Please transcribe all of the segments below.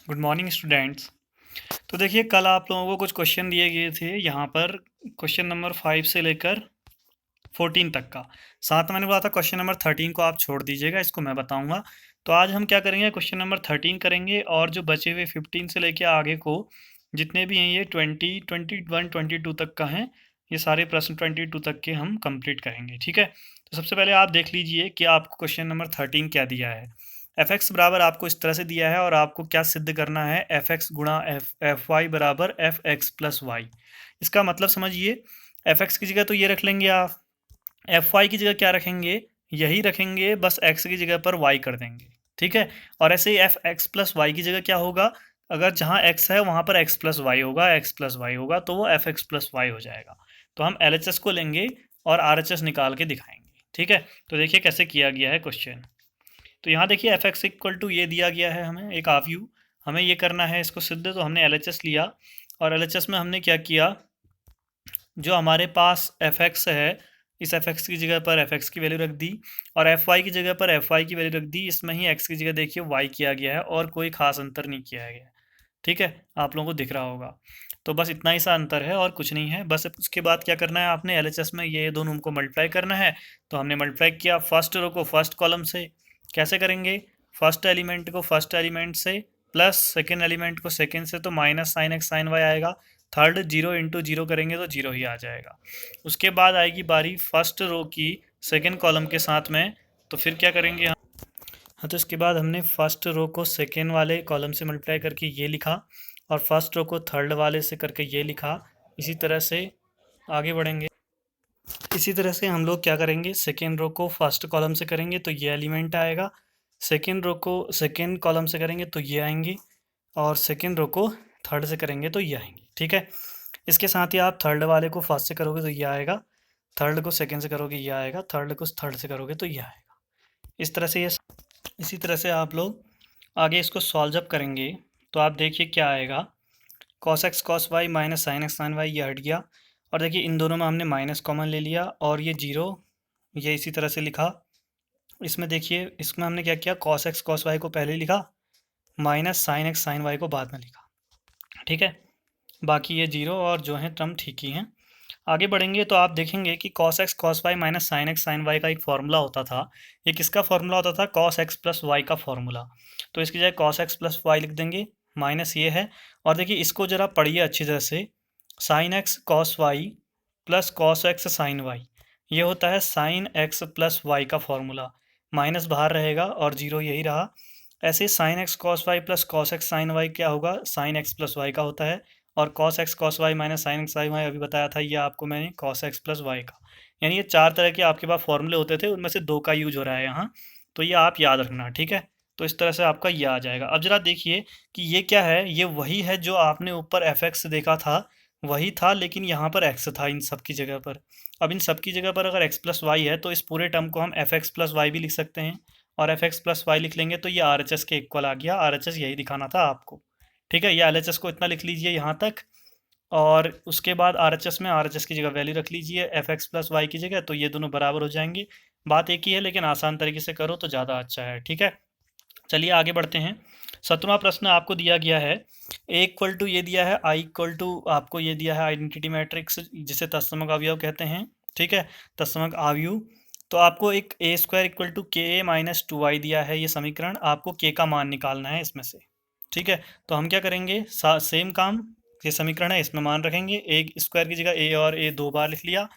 Good morning students. तो देखिए, कल आप लोगों को कुछ क्वेश्चन दिए गए थे यहाँ पर। क्वेश्चन नंबर 5 से लेकर 14 तक का। साथ में मैंने बोला था क्वेश्चन नंबर 13 को आप छोड़ दीजिएगा, इसको मैं बताऊंगा। तो आज हम क्या करेंगे, क्वेश्चन नंबर 13 करेंगे, और जो बचे हुए 15 से लेकर आगे को जितने भी हैं, ये 20, 21, 22 तक का हैं। ये सारे प्रश्न 22 तक के हम कंप्लीट करेंगे, ठीक है। तो सबसे पहले आप देख लीजिए कि आपको क्वेश्चन नंबर 13 क्या दिया है। एफ एक्स बराबर आपको इस तरह से दिया है, और आपको क्या सिद्ध करना है, एफ एक्स गुणा एफ वाई बराबर एफ एक्स प्लस वाई। इसका मतलब समझिए, एफ एक्स की जगह तो ये रख लेंगे आप, एफ वाई की जगह क्या रखेंगे, यही रखेंगे, बस एक्स की जगह पर वाई कर देंगे, ठीक है। और ऐसे ही एफ एक्स प्लस वाई की जगह क्या होगा, अगर जहाँ एक्स है वहाँ पर एक्स प्लस वाई होगा, एक्स प्लस वाई होगा, तो वो एफ एक्स प्लस वाई हो जाएगा। तो हम एल एच एस को लेंगे और आर एच एस निकाल के दिखाएंगे, ठीक है। तो देखिए कैसे किया गया है क्वेश्चन। तो यहाँ देखिए एफ एक्स इक्वल टू ये दिया गया है, हमें एक आफ यू, हमें ये करना है इसको सिद्ध। तो हमने एल एच एस लिया, और एल एच एस में हमने क्या किया, जो हमारे पास एफ एक्स है, इस एफ एक्स की जगह पर एफ एक्स की वैल्यू रख दी, और एफ वाई की जगह पर एफ वाई की वैल्यू रख दी। इसमें ही एक्स की जगह देखिए वाई किया गया है, और कोई खास अंतर नहीं किया गया, ठीक है। आप लोगों को दिख रहा होगा। तो बस इतना ही सा अंतर है और कुछ नहीं है। बस उसके बाद क्या करना है, आपने एल एच एस में ये दोनों को मल्टीप्लाई करना है। तो हमने मल्टीप्लाई किया फर्स्ट रो को फर्स्ट कॉलम से। कैसे करेंगे, फर्स्ट एलिमेंट को फर्स्ट एलिमेंट से, प्लस सेकेंड एलिमेंट को सेकेंड से, तो minus sine x sine y आएगा। थर्ड जीरो इंटू जीरो करेंगे तो जीरो ही आ जाएगा। उसके बाद आएगी बारी फर्स्ट रो की सेकेंड कॉलम के साथ में। तो फिर क्या करेंगे हम, हाँ, तो इसके बाद हमने फर्स्ट रो को सेकेंड वाले कॉलम से मल्टीप्लाई करके ये लिखा, और फर्स्ट रो को थर्ड वाले से करके ये लिखा। इसी तरह से आगे बढ़ेंगे। इसी तरह से हम लोग क्या करेंगे, सेकेंड रो को फर्स्ट कॉलम से करेंगे तो ये एलिमेंट आएगा, सेकेंड रो को सेकेंड कॉलम से करेंगे तो ये आएंगे, और सेकेंड रो को थर्ड से करेंगे तो ये आएंगे, ठीक है। इसके साथ ही आप थर्ड वाले को फर्स्ट से करोगे तो ये आएगा, थर्ड को सेकेंड से करोगे ये आएगा, थर्ड को थर्ड से करोगे तो ये आएगा। इस तरह से ये, इसी तरह से आप लोग आगे इसको सॉल्व जब करेंगे तो आप देखिए क्या आएगा, cos x cos y minus sine x sine y, ये हट गया। और देखिए इन दोनों में हमने माइनस कॉमन ले लिया, और ये जीरो, ये इसी तरह से लिखा। इसमें देखिए, इसमें हमने क्या किया, कॉस एक्स कॉस वाई को पहले लिखा, minus sine x sine y को बाद में लिखा, ठीक है। बाकी ये जीरो और जो है टर्म ठीक ही हैं। आगे बढ़ेंगे तो आप देखेंगे कि cos x cos y minus sine x sine y का एक फॉर्मूला होता था। ये किसका फॉर्मूला होता था, कॉस एक्स प्लस वाई का फॉर्मूला। तो इसकी जगह कॉस एक्स प्लस वाई लिख देंगे, माइनस ये है। और देखिए इसको ज़रा पढ़िए अच्छी तरह से, sine x cos y plus cos x sine y, ये होता है साइन एक्स प्लस वाई का फॉर्मूला। माइनस बाहर रहेगा और जीरो यही रहा। ऐसे sine x cos y plus cos x sine y क्या होगा, साइन एक्स प्लस वाई का होता है। और cos x cos y minus sine x sine y अभी बताया था ये आपको मैंने, कॉस एक्स प्लस वाई का। यानी ये चार तरह के आपके पास फॉर्मूले होते थे, उनमें से दो का यूज हो रहा है यहाँ। तो ये आप याद रखना, ठीक है। तो इस तरह से आपका ये आ जाएगा। अब जरा देखिए कि ये क्या है, ये वही है जो आपने ऊपर एफ एक्स देखा था, वही था, लेकिन यहाँ पर एक्स था इन सब की जगह पर। अब इन सब की जगह पर अगर एक्स प्लस वाई है तो इस पूरे टर्म को हम एफ एक्स प्लस वाई भी लिख सकते हैं, और एफ एक्स प्लस वाई लिख लेंगे तो ये आर एच एस के इक्वल आ गया। आर एच एस यही दिखाना था आपको, ठीक है। ये एल एच एस को इतना लिख लीजिए यहाँ तक, और उसके बाद आर एच एस में आर एच एस की जगह वैल्यू रख लीजिए एफ एक्स प्लस वाई की जगह, तो ये दोनों बराबर हो जाएंगे। बात एक ही है, लेकिन आसान तरीके से करो तो ज़्यादा अच्छा है, ठीक है। चलिए आगे बढ़ते हैं। 17वां प्रश्न आपको दिया गया है, ए इक्वल टू ये दिया है, आई इक्वल टू आपको ये दिया है आइडेंटिटी मैट्रिक्स, जिसे तत्समक अवयव कहते हैं, ठीक है, तत्समक अवयव। तो आपको एक ए स्क्वायर इक्वल टू के ए माइनस टू वाई दिया है, ये समीकरण। आपको के का मान निकालना है इसमें से, ठीक है। तो हम क्या करेंगे, सेम काम, ये समीकरण है इसमें मान रखेंगे, ए स्क्वायर की जगह ए और ए दो बार लिख लिया,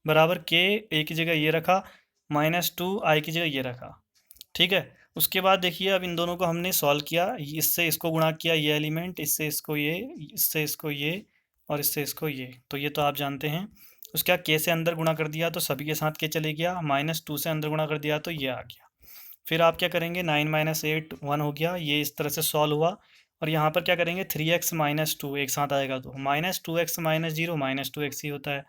बराबर के ए की जगह ये रखा, माइनस टू आई की जगह ये रखा, ठीक है। उसके बाद देखिए अब इन दोनों को हमने सॉल्व किया, इससे इसको गुणा किया ये एलिमेंट, इससे इसको ये, इससे इसको ये, और इससे इसको ये, तो ये तो आप जानते हैं। उसके बाद के से अंदर गुणा कर दिया तो सभी के साथ के चले गया, माइनस टू से अंदर गुणा कर दिया तो ये आ गया। फिर आप क्या करेंगे, 9 माइनस एट 1 हो गया, ये इस तरह से सॉल्व हुआ। और यहाँ पर क्या करेंगे, 3x माइनस टू एक साथ आएगा तो minus two x minus zero minus two x ही होता है।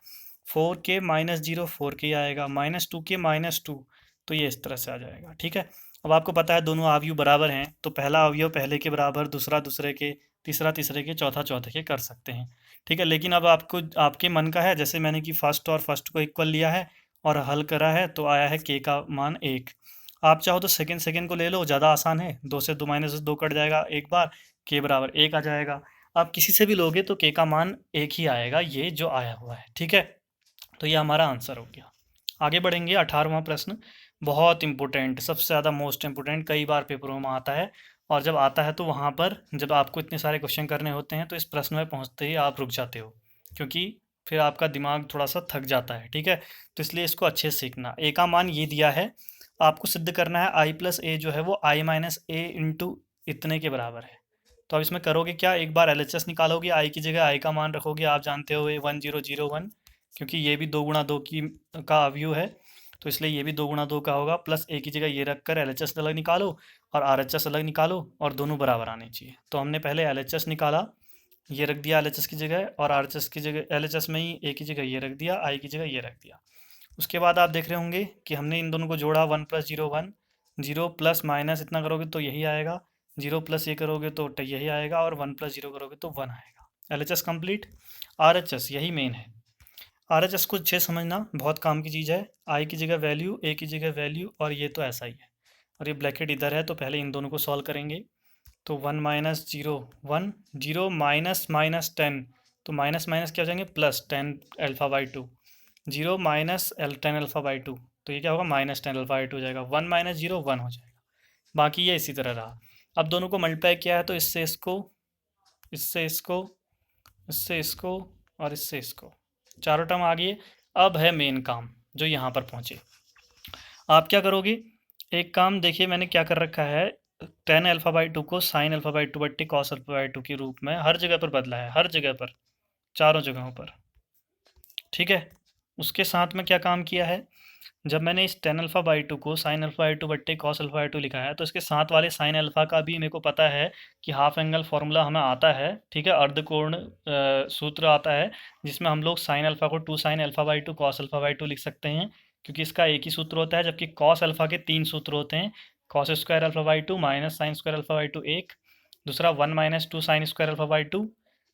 4k माइनस जीरो 4k आएगा, minus two k minus two, तो ये इस तरह से आ जाएगा, ठीक है। अब आपको पता है दोनों अवयव बराबर हैं, तो पहला अवयव पहले के बराबर, दूसरा दूसरे के, तीसरा तीसरे के, चौथा चौथे के कर सकते हैं, ठीक है। लेकिन अब आपको आपके मन का है, जैसे मैंने कि फर्स्ट और फर्स्ट को इक्वल लिया है और हल करा है, तो आया है के का मान एक। आप चाहो तो सेकेंड सेकेंड को ले लो, ज़्यादा आसान है, 2 से 2 माइनस 2 कट जाएगा एक बार, के बराबर 1 आ जाएगा। आप किसी से भी लोगे तो के का मान 1 ही आएगा, ये जो आया हुआ है, ठीक है। तो ये हमारा आंसर हो गया। आगे बढ़ेंगे, 18वां प्रश्न बहुत इंपॉर्टेंट, सबसे ज़्यादा मोस्ट इंपॉर्टेंट, कई बार पेपरों में आता है। और जब आता है तो वहाँ पर जब आपको इतने सारे क्वेश्चन करने होते हैं तो इस प्रश्न में पहुँचते ही आप रुक जाते हो, क्योंकि फिर आपका दिमाग थोड़ा सा थक जाता है, ठीक है। तो इसलिए इसको अच्छे से सीखना। ए का मान ये दिया है, आपको सिद्ध करना है आई प्लस ए जो है वो आई माइनस ए इंटू इतने के बराबर है। तो अब इसमें करोगे क्या, एक बार एल एच एस निकालोगे, आई की जगह आई का मान रखोगे, आप जानते हो ये 1001, क्योंकि ये भी 2 गुणा 2 की का अवयव है, तो इसलिए ये भी 2 गुणा 2 का होगा, प्लस ए की जगह ये रख कर एल एच एस अलग निकालो और आर एच एस अलग निकालो, और दोनों बराबर आने चाहिए। तो हमने पहले एल एच एस निकाला, ये रख दिया एल एच एस की जगह, और आर एच एस की जगह एल एच एस में ही ए की जगह ये रख दिया, आई की जगह ये रख दिया। उसके बाद आप देख रहे होंगे कि हमने इन दोनों को जोड़ा, 1 प्लस 0 1, 0 प्लस माइनस इतना करोगे तो यही आएगा, 0 प्लस ये करोगे तो यही आएगा, और 1 प्लस 0 करोगे तो 1 आएगा। L H S complete. R H S यही मेन है, आर एच एस को अच्छे समझना, बहुत काम की चीज़ है। आई की जगह वैल्यू, ए की जगह वैल्यू, और ये तो ऐसा ही है, और ये ब्रैकेट इधर है, तो पहले इन दोनों को सॉल्व करेंगे। तो 1 माइनस 0 1, 0 माइनस माइनस 10, तो माइनस माइनस क्या हो जाएंगे, plus 10 alpha by 2, 0 minus 10 alpha by 2, तो ये क्या होगा, माइनस 10 अल्फा बाई 2 हो जाएगा, 1 माइनस 0 1 हो जाएगा। बाकी ये इसी तरह रहा। अब दोनों को मल्टीप्लाई किया है तो इससे इसको, इससे इसको, इससे इसको, और इससे इसको, चारों टर्म आ गए। अब है मेन काम जो यहाँ पर पहुँचे। आप क्या करोगे, एक काम देखिए मैंने क्या कर रखा है, 10 अल्फा बाई 2 को साइन अल्फा बाई 2 बट्टे कॉस अल्फा बाई 2 के रूप में हर जगह पर बदला है, हर जगह पर, चारों जगहों पर, ठीक है। उसके साथ में क्या काम किया है, जब मैंने इस 10 अल्फा बाई 2 को साइन अल्फा बाई 2 बट्टे कॉस अल्फा बाई 2 लिखा है, तो इसके साथ वाले साइन अल्फा का भी मेरे को पता है कि हाफ एंगल फॉर्मूला हमें आता है, ठीक है, अर्धकोण सूत्र आता है, जिसमें हम लोग साइन अल्फा को 2 sine alpha by 2 cos alpha by 2 लिख सकते हैं, क्योंकि इसका एक ही सूत्र होता है, जबकि कॉस अल्फा के 3 सूत्र होते हैं, cos square alpha by 2 minus sine square alpha by 2 एक, दूसरा 1 minus 2 sine square alpha by 2,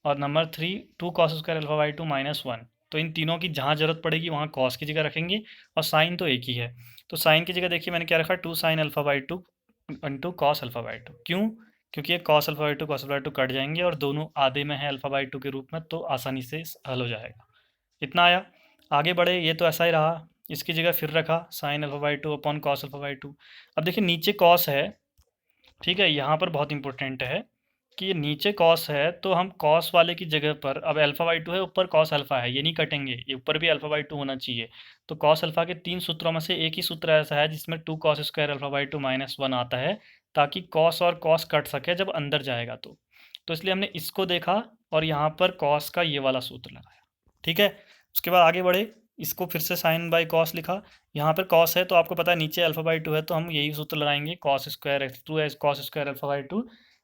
और number 3 2 cos square alpha by 2 minus 1। तो इन तीनों की जहाँ जरूरत पड़ेगी वहाँ कॉस की जगह रखेंगे, और साइन तो एक ही है, तो साइन की जगह देखिए मैंने क्या रखा, 2 sine alpha by 2 into cos alpha by 2। क्यों, क्योंकि ये cos alpha by 2 cos alpha by 2 cut जाएंगे, और दोनों आधे में है अल्फा बाई 2 के रूप में, तो आसानी से हल हो जाएगा। इतना आया। आगे बढ़े, ये तो ऐसा ही रहा, इसकी जगह फिर रखा sine alpha by 2 upon cos alpha by 2। अब देखिए नीचे कॉस है, ठीक है, यहाँ पर बहुत इंपॉर्टेंट है कि ये नीचे कॉस है, तो हम कॉस वाले की जगह पर, अब अल्फा बाई 2 है, ऊपर कॉस अल्फा है, ये नहीं कटेंगे, ये ऊपर भी अल्फा बाई 2 होना चाहिए। तो कॉस अल्फा के 3 सूत्रों में से एक ही सूत्र ऐसा है जिसमें 2 cos square alpha by 2 minus 1 आता है, ताकि कॉस और कॉस कट सके जब अंदर जाएगा तो इसलिए हमने इसको देखा, और यहाँ पर कॉस का ये वाला सूत्र लगाया, ठीक है। उसके बाद आगे बढ़े, इसको फिर से साइन बाई कॉस लिखा, यहाँ पर कॉस है तो आपको पता है नीचे अल्फा बाई 2 है, तो हम यही सूत्र लगाएंगे, cos square x 2 cos square alpha by 2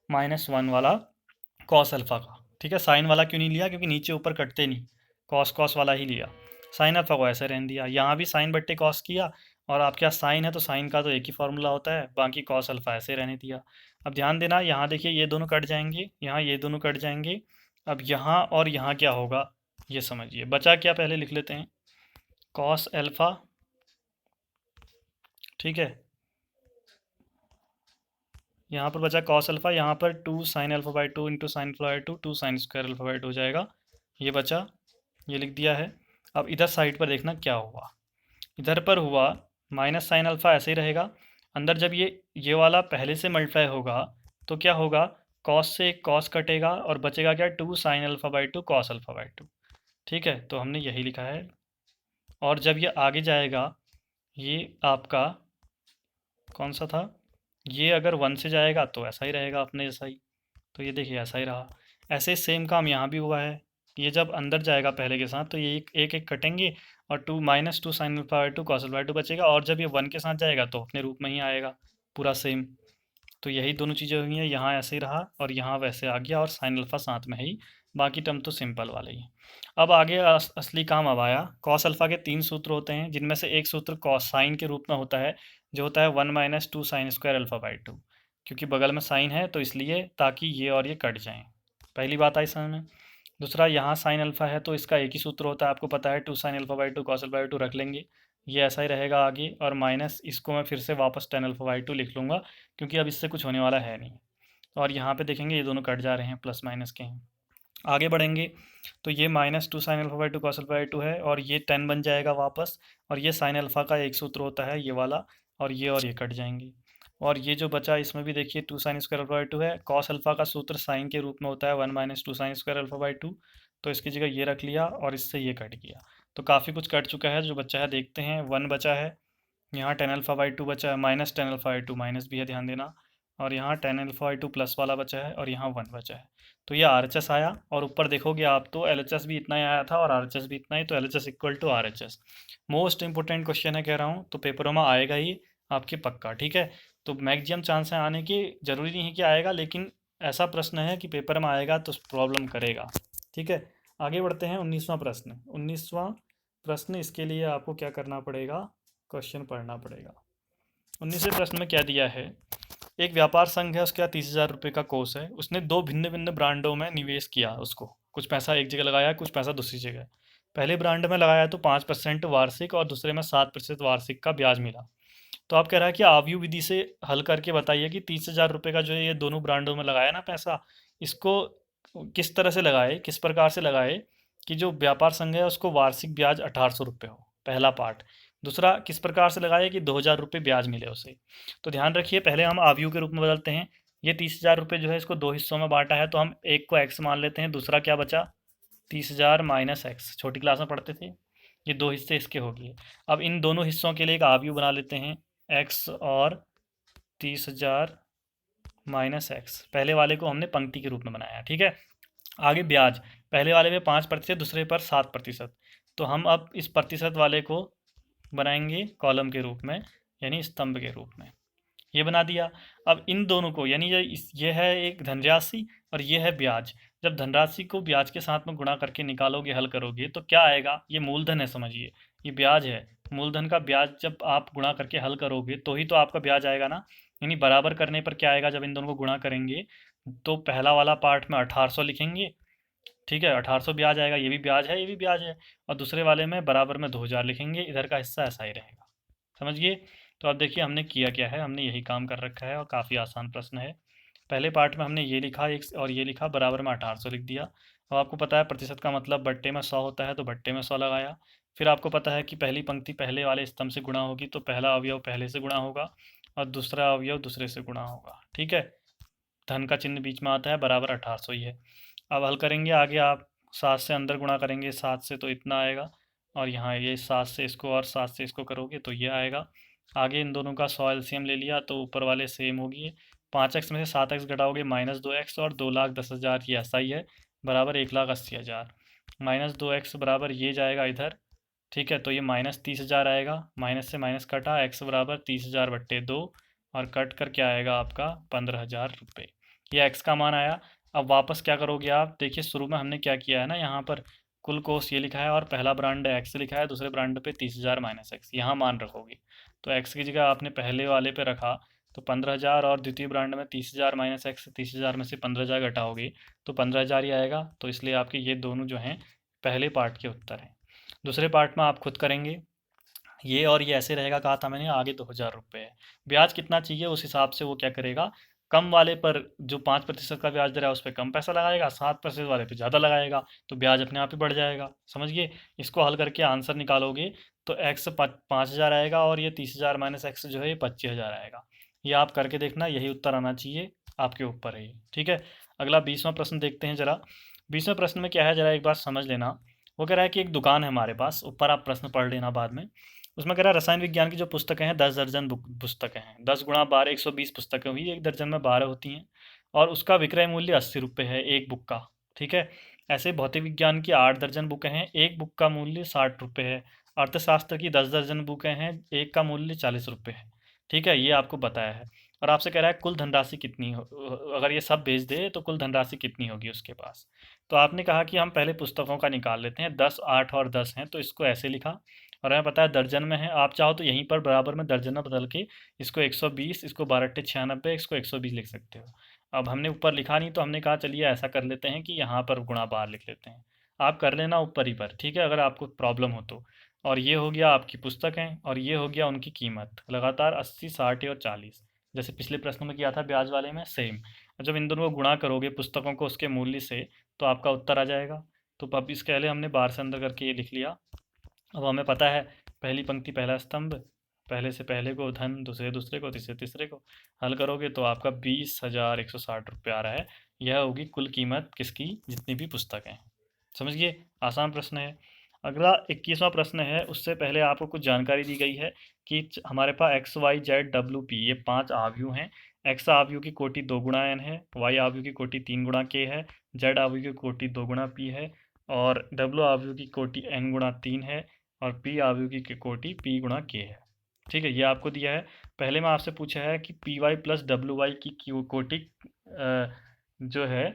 minus 1 वाला कॉस अल्फा का, ठीक है। साइन वाला क्यों नहीं लिया, क्योंकि नीचे ऊपर कटते नहीं, कॉस कॉस वाला ही लिया। साइन अल्फा को ऐसे रहने दिया, यहाँ भी साइन बट्टे कॉस किया, और आपके यहाँ साइन है तो साइन का तो एक ही फॉर्मूला होता है, बाकी कॉस अल्फा ऐसे रहने दिया। अब ध्यान देना, यहाँ देखिए ये दोनों कट जाएंगे, यहाँ ये दोनों कट जाएंगे, अब यहाँ और यहाँ क्या होगा ये समझिए, बचा क्या पहले लिख लेते हैं, कॉस अल्फा, ठीक है, यहाँ पर बचा कॉस अल्फा, यहाँ पर 2 sine alpha by 2 into sine alpha by 2, 2 sine square alpha by 2 हो जाएगा, ये बचा, ये लिख दिया है। अब इधर साइड पर देखना क्या हुआ, इधर पर हुआ माइनस साइन अल्फा ऐसे ही रहेगा, अंदर जब ये वाला पहले से मल्टीप्लाई होगा तो क्या होगा, कॉस से एक कॉस कटेगा, और बचेगा क्या, 2 sine alpha by 2 cos alpha by 2, ठीक है। तो हमने यही लिखा है, और जब ये आगे जाएगा, ये आपका कौन सा था, ये अगर 1 से जाएगा तो ऐसा ही रहेगा अपने जैसा ही, तो ये देखिए ऐसा ही रहा। ऐसे सेम काम यहाँ भी हुआ है, ये जब अंदर जाएगा पहले के साथ तो ये एक एक कटेंगे, और 2 minus 2 sine alpha by 2 cos alpha by 2 बचेगा, और जब ये 1 के साथ जाएगा तो अपने रूप में ही आएगा पूरा सेम। तो यही दोनों चीज़ें हुई हैं, यहाँ ऐसे ही रहा और यहाँ वैसे आ गया, और साइन अल्फा साथ में ही, बाकी टर्म तो सिंपल वाले ही। अब आगे असली काम अब आया, कॉस अल्फा के 3 सूत्र होते हैं, जिनमें से एक सूत्र कॉस साइन के रूप में होता है, जो होता है 1 minus 2 sine square alpha by 2, क्योंकि बगल में साइन है तो इसलिए, ताकि ये और ये कट जाएँ, पहली बात आई समझ में। दूसरा, यहाँ साइन अल्फा है तो इसका एक ही सूत्र होता है, आपको पता है, 2 sine alpha by 2 cos alpha by 2 रख लेंगे, ये ऐसा ही रहेगा आगे, और माइनस इसको मैं फिर से वापस tan अल्फा बाई 2 लिख लूँगा, क्योंकि अब इससे कुछ होने वाला है नहीं। और यहाँ पे देखेंगे ये दोनों कट जा रहे हैं, प्लस माइनस के हैं। आगे बढ़ेंगे तो ये -2 sin alpha by 2 cos alpha by 2 है, और ये 10 बन जाएगा वापस, और ये sin अल्फा का एक सूत्र होता है ये वाला, और ये कट जाएंगे। और ये जो बचा इसमें भी देखिए 2 sin स्क्वायर अल्फा बाई 2 है, cos अल्फा का सूत्र साइन के रूप में होता है 1 - 2 sin स्क्वायर अल्फा बाई 2, तो इसकी जगह ये रख लिया और इससे ये कट गया। तो काफ़ी कुछ कट चुका है, जो बचा है देखते हैं। 1 बचा है, यहाँ tan अल्फा बाई 2 बचा है, minus tan alpha by 2 minus भी है, ध्यान देना, और यहाँ tan अल्फा बाई 2 प्लस वाला बचा है, और यहाँ 1 बचा है। तो ये RHS आया, और ऊपर देखोगे आप तो LHS भी इतना ही आया था और RHS भी इतना ही, तो LHS equal to RHS। Most important question है कह रहा हूँ, तो पेपरों में आएगा ही आपके पक्का, ठीक है। तो मैक्सिमम चांस है आने के, जरूरी नहीं है कि आएगा, लेकिन ऐसा प्रश्न है कि पेपर में आएगा तो प्रॉब्लम करेगा, ठीक है। आगे बढ़ते हैं। 19वां प्रश्न, 19वां प्रश्न, इसके लिए आपको क्या करना पड़ेगा, क्वेश्चन पढ़ना पड़ेगा। 19वें प्रश्न में क्या दिया है, एक व्यापार संघ है, उसके यहाँ 30,000 रुपये का कोष है, उसने दो भिन्न भिन्न ब्रांडों में निवेश किया, उसको कुछ पैसा एक जगह लगाया, कुछ पैसा दूसरी जगह। पहले ब्रांड में लगाया तो 5% वार्षिक और दूसरे में 7% वार्षिक का ब्याज मिला। तो आप कह रहा है कि आव्यूह विधि से हल करके बताइए कि 30,000 रुपये का जो है ये दोनों ब्रांडों में लगाया ना पैसा, इसको किस तरह से लगाए, किस प्रकार से लगाए कि जो व्यापार संघ है उसको वार्षिक ब्याज 1800 रुपये हो, पहला पार्ट। दूसरा, किस प्रकार से लगाए कि 2,000 रुपये ब्याज मिले उसे। तो ध्यान रखिए, पहले हम आव्यूह के रूप में बदलते हैं। ये 30,000 रुपये जो है इसको दो हिस्सों में बांटा है, तो हम एक को x मान लेते हैं, दूसरा क्या बचा 30,000 माइनस x, छोटी क्लास में पढ़ते थे, ये दो हिस्से इसके हो गए। अब इन दोनों हिस्सों के लिए एक आव्यूह बना लेते हैं, x और 30,000 माइनस x। पहले वाले को हमने पंक्ति के रूप में बनाया, ठीक है। आगे ब्याज, पहले वाले में 5%, दूसरे पर 7%, तो हम अब इस प्रतिशत वाले को बनाएंगे कॉलम के रूप में, यानी स्तंभ के रूप में, ये बना दिया। अब इन दोनों को, यानी ये है एक धनराशि और ये है ब्याज, जब धनराशि को ब्याज के साथ में गुणा करके निकालोगे, हल करोगे, तो क्या आएगा, ये मूलधन है, समझिए ये ब्याज है, मूलधन का ब्याज जब आप गुणा करके हल करोगे तो ही तो आपका ब्याज आएगा ना। यानी बराबर करने पर क्या आएगा, जब इन दोनों को गुणा करेंगे तो पहला वाला पार्ट में 1800 लिखेंगे, ठीक है, 1800 ब्याज आएगा, ये भी ब्याज है, ये भी ब्याज है, और दूसरे वाले में बराबर में 2000 लिखेंगे, इधर का हिस्सा ऐसा ही रहेगा, समझिए। तो अब देखिए हमने किया क्या है, हमने यही काम कर रखा है, और काफ़ी आसान प्रश्न है। पहले पार्ट में हमने ये लिखा एक, और ये लिखा, बराबर में 1800 लिख दिया। अब आपको पता है प्रतिशत का मतलब बट्टे में 100 होता है, तो बट्टे में 100 लगाया। फिर आपको पता है कि पहली पंक्ति पहले वाले स्तंभ से गुणा होगी, तो पहला अवयव पहले से गुणा होगा और दूसरा अवयव दूसरे से गुणा होगा, ठीक है। धन का चिन्ह बीच में आता है, बराबर 1800 ही है। अब हल करेंगे आगे, आप 7 से अंदर गुणा करेंगे, 7 से तो इतना आएगा, और यहाँ ये 7 से इसको और 7 से इसको करोगे तो ये आएगा। आगे इन दोनों का 100 एलसीएम ले लिया, तो ऊपर वाले सेम होगी। 5x में से 7x घटाओगे -2x, और 2,10,000 ये ऐसा ही है, बराबर 1,80,000। -2x बराबर ये जाएगा इधर, ठीक है, तो ये -30,000 आएगा, माइनस से माइनस कटा, x बराबर 30,000 बट्टे 2, और कट कर क्या आएगा आपका 15,000 रुपये। ये x का मान आया। अब वापस क्या करोगे आप, देखिए शुरू में हमने क्या किया है ना, यहाँ पर कुल कोस्ट ये लिखा है, और पहला ब्रांड x लिखा है, दूसरे ब्रांड पे 30,000 माइनस x, यहाँ मान रखोगे। तो x की जगह आपने पहले वाले पे रखा, तो 15,000, और द्वितीय ब्रांड में 30,000 माइनस x, 30,000 में से 15,000 घटाओगे तो 15,000 ही आएगा। तो इसलिए आपके ये दोनों जो हैं पहले पार्ट के उत्तर हैं। दूसरे पार्ट में आप खुद करेंगे, ये और ये ऐसे रहेगा, कहा था मैंने, आगे 2,000 रुपये है। ब्याज कितना चाहिए उस हिसाब से वो क्या करेगा, कम वाले पर जो 5% का ब्याज दे रहा है उस पर कम पैसा लगाएगा, 7% वाले पे ज़्यादा लगाएगा, तो ब्याज अपने आप ही बढ़ जाएगा, समझिए। इसको हल करके आंसर निकालोगे तो x 5,000 आएगा, और ये 30,000 माइनस x जो है ये 25,000 आएगा। ये आप करके देखना, यही उत्तर आना चाहिए, आपके ऊपर है ये, ठीक है। अगला 20वां प्रश्न देखते हैं जरा। 20वें प्रश्न में क्या है, जरा एक बार समझ लेना। वो कह रहा है कि एक दुकान है हमारे पास, ऊपर आप प्रश्न पढ़ लेना बाद में। उसमें कह रहा है रसायन विज्ञान की जो पुस्तकें हैं 10 दर्जन पुस्तकें हैं, 10 गुणा 12 120 पुस्तकें हुई, एक दर्जन में 12 होती हैं, और उसका विक्रय मूल्य 80 रुपये है एक बुक का, ठीक है। ऐसे भौतिक विज्ञान की 8 दर्जन बुकें हैं, एक बुक का मूल्य 60 रुपये है। अर्थशास्त्र की 10 दर्जन बुकें हैं, एक का मूल्य 40 रुपये है, ठीक है, ये आपको बताया है। और आपसे कह रहा है कुल धनराशि कितनी हो, अगर ये सब बेच दे तो कुल धनराशि कितनी होगी उसके पास। तो आपने कहा कि हम पहले पुस्तकों का निकाल लेते हैं, 10 8 और 10 हैं, तो इसको ऐसे लिखा, और हमें पता है दर्जन में है, आप चाहो तो यहीं पर बराबर में दर्जन में बदल के इसको 120, इसको 12×96, इसको 120 लिख सकते हो। अब हमने ऊपर लिखा नहीं, तो हमने कहा चलिए ऐसा कर लेते हैं कि यहाँ पर गुणा बार लिख लेते हैं। आप कर लेना ऊपर ही पर, ठीक है, अगर आपको प्रॉब्लम हो तो। और ये हो गया आपकी पुस्तकें, और ये हो गया उनकी कीमत, लगातार 80, 60 और 40, जैसे पिछले प्रश्न में किया था ब्याज वाले में सेम। जब इन दोनों को गुणा करोगे पुस्तकों को उसके मूल्य से, तो आपका उत्तर आ जाएगा। तो अब इसके पहले हमने बार से अंदर करके ये लिख लिया। अब हमें पता है पहली पंक्ति पहला स्तंभ, पहले से पहले को धन, दूसरे दूसरे को, तीसरे तीसरे को। हल करोगे तो आपका 20,160 रुपये आ रहा है। यह होगी कुल कीमत किसकी, जितनी भी पुस्तकें। समझ गए, आसान प्रश्न है। अगला 21वां प्रश्न है, उससे पहले आपको कुछ जानकारी दी गई है कि हमारे पास एक्स वाई जेड डब्ल्यू पी ये 5 आव्यूह हैं। एक्स आव्यूह की कोटि 2 गुणा एन है, वाई आव्यूह की कोटि 3 गुणा के है, जेड आव्यूह की कोटि 2 गुणा पी है, और डब्ल्यू आव्यूह की कोटि एन गुणा 3 है, और पी आव्यूह की कोटि पी गुणा के है। ठीक है, ये आपको दिया है। पहले में आपसे पूछा है कि P Y plus W Y की कोटि जो है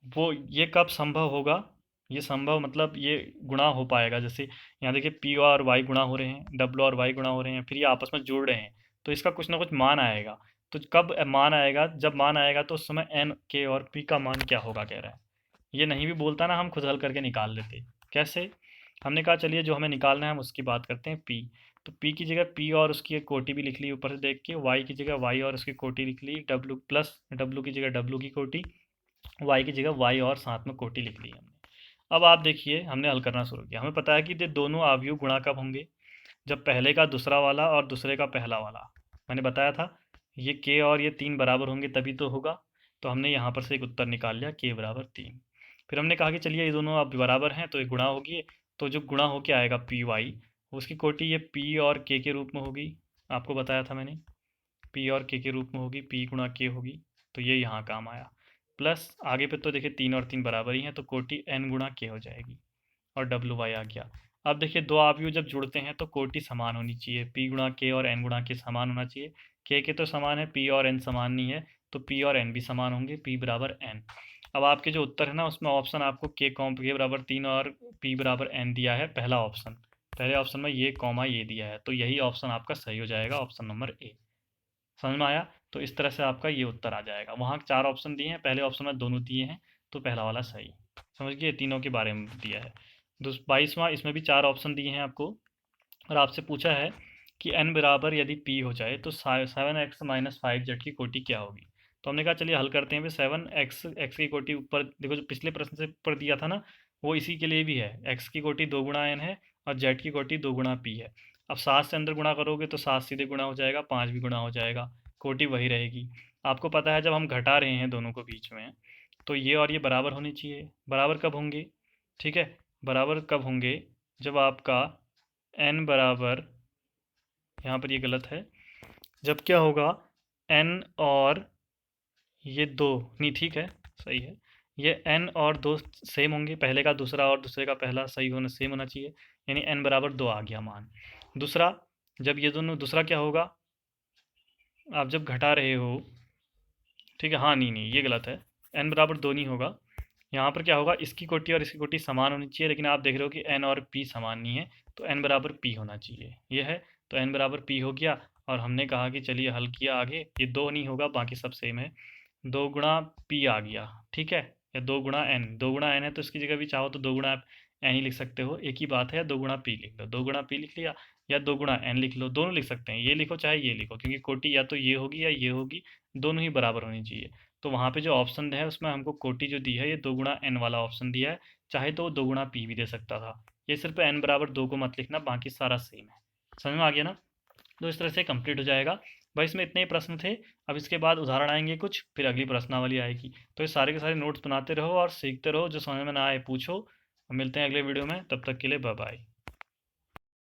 वो ये कब संभव होगा। ये संभव मतलब ये गुणा हो पाएगा। जैसे यहाँ देखिए पी और वाई गुणा हो रहे हैं, डब्ल्यू और वाई गुणा हो रहे हैं, फिर ये आपस में जुड़ रहे हैं, तो इसका कुछ ना कुछ मान आएगा। तो कब मान आएगा, जब मान आएगा तो उस समय एन के और पी का मान क्या होगा कह रहा है। ये नहीं भी बोलता ना, हम खुद हल करके निकाल लेते। कैसे, हमने कहा चलिए जो हमें निकालना है हम उसकी बात करते हैं। पी, तो पी की जगह पी और उसकी एक कोटि भी लिख ली ऊपर से देख के, वाई की जगह वाई और उसकी कोटि लिख ली, डब्ल्यू प्लस डब्ल्यू की जगह डब्ल्यू की कोटि, वाई की जगह वाई और साथ में कोटि लिख ली हमने। अब आप देखिए हमने हल करना शुरू किया। हमें पता है कि ये दोनों आव्यूह गुणा कब होंगे, जब पहले का दूसरा वाला और दूसरे का पहला वाला, मैंने बताया था ये के और ये 3 बराबर होंगे तभी तो होगा। तो हमने यहाँ पर से एक उत्तर निकाल लिया के बराबर 3। फिर हमने कहा कि चलिए ये दोनों अब बराबर हैं तो ये गुणा होगी, तो जो गुणा होके आएगा पी वाई, उसकी कोटि ये पी और के रूप में होगी। आपको बताया था मैंने पी और के रूप में होगी, पी गुणा के होगी, तो ये यहाँ काम आया। प्लस आगे पे तो देखिए 3 और 3 बराबर ही हैं, तो कोटि एन गुणा के हो जाएगी, और डब्ल्यू वाई आ गया। अब देखिए दो आव्यूह जब जुड़ते हैं तो कोटि समान होनी चाहिए, पी गुणा के और एन गुणा के समान होना चाहिए। के तो समान है, पी और एन समान नहीं है, तो पी और एन भी समान होंगे, पी बराबर एन। अब आपके जो उत्तर है ना उसमें ऑप्शन आपको के बराबर 3 और पी बराबर एन दिया है, पहला ऑप्शन, पहले ऑप्शन में ये कॉमा ये दिया है, तो यही ऑप्शन आपका सही हो जाएगा, ऑप्शन नंबर ए। समझ में आया। तो इस तरह से आपका ये उत्तर आ जाएगा। वहाँ 4 ऑप्शन दिए हैं, पहले ऑप्शन में दोनों दिए हैं, तो पहला वाला सही। समझ गए, तीनों के बारे में दिया है। 22वां, इसमें भी 4 ऑप्शन दिए हैं आपको, और आपसे पूछा है कि n बराबर यदि p हो जाए तो 7x माइनस 5z की कोटि क्या होगी। तो हमने कहा चलिए हल करते हैं। 7x की कोटि ऊपर देखो, जो पिछले प्रश्न से ऊपर दिया था ना, वो इसी के लिए भी है। x की कोटि 2 गुणा n है, और z की कोटि 2 गुणा p है। अब 7 से अंदर गुणा करोगे तो 7 सीधे गुणा हो जाएगा, 5 भी गुणा हो जाएगा, कोटि वही रहेगी। आपको पता है जब हम घटा रहे हैं दोनों को बीच में, तो ये और ये बराबर होनी चाहिए। बराबर कब होंगे, ठीक है, बराबर कब होंगे, जब आपका n बराबर, यहाँ पर ये गलत है, जब क्या होगा n और ये 2 नहीं, ठीक है सही है, ये n और 2 सेम होंगे, पहले का दूसरा और दूसरे का पहला सही होना सेम होना चाहिए, यानी n बराबर 2 आ गया मान। दूसरा, जब ये दोनों, दूसरा क्या होगा, आप जब घटा रहे हो, ठीक है, हाँ नहीं ये गलत है, n बराबर 2 नहीं होगा। यहाँ पर क्या होगा, इसकी कोटि और इसकी कोटि समान होनी चाहिए, लेकिन आप देख रहे हो कि n और p समान नहीं है, तो n बराबर p होना चाहिए, ये है, तो n बराबर p हो गया। और हमने कहा कि चलिए हल किया आगे, ये 2 नहीं होगा, बाकी सब सेम है, 2 गुणा p आ गया, ठीक है, या 2 गुणा n, 2 गुणा n है तो इसकी जगह भी चाहो तो 2 गुणा n ही लिख सकते हो, एक ही बात है, या 2 गुणा p लिख लो, 2 गुणा p लिख लिया, या 2 गुणा n लिख लो, दोनों लिख सकते हैं, ये लिखो चाहे ये लिखो, क्योंकि कोटि या तो ये होगी या ये होगी, दोनों ही बराबर होनी चाहिए। तो वहाँ पे जो ऑप्शन है उसमें हमको कोटि जो दी है ये 2 गुणा n वाला ऑप्शन दिया है, चाहे तो 2 गुणा p भी दे सकता था। ये सिर्फ n बराबर 2 को मत लिखना, बाकी सारा सेम है। समझ में आ गया ना। तो इस तरह से कंप्लीट हो जाएगा भाई। इसमें इतने ही प्रश्न थे, अब इसके बाद उदाहरण आएंगे कुछ, फिर अगली प्रश्नावली आएगी। तो ये सारे के सारे नोट्स बनाते रहो और सीखते रहो, जो समझ में ना आए पूछो। मिलते हैं अगले वीडियो में, तब तक के लिए बाय बाय।